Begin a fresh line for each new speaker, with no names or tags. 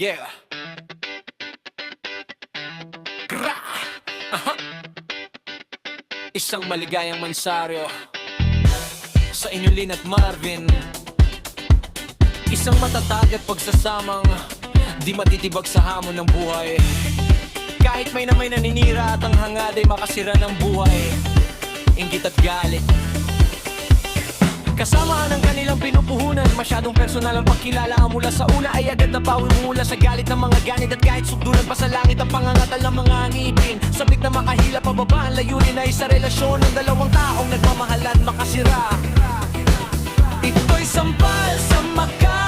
Yeah. Gra! Aha. Isang maligayang mansaryo sa inyo Lynn at Marvin. Isang matatag at pagsasamang di matitibag sa hamon ng buhay. Kahit may naninira at ang hangad ay makasira ng buhay. Inggit at galit kasama ng kanilang pinupuhunan. Masyadong personal ang pagkilala. Ang mula sa una ay agad na pawi mula sa galit ng mga ganit. At kahit sugdulan pa sa langit ang pangangatal ng mga ngipin, sabik na makahila pababa. Ang layunin ay sa relasyon ng dalawang taong nagmamahalan makasira. Ito'y sampal sa maka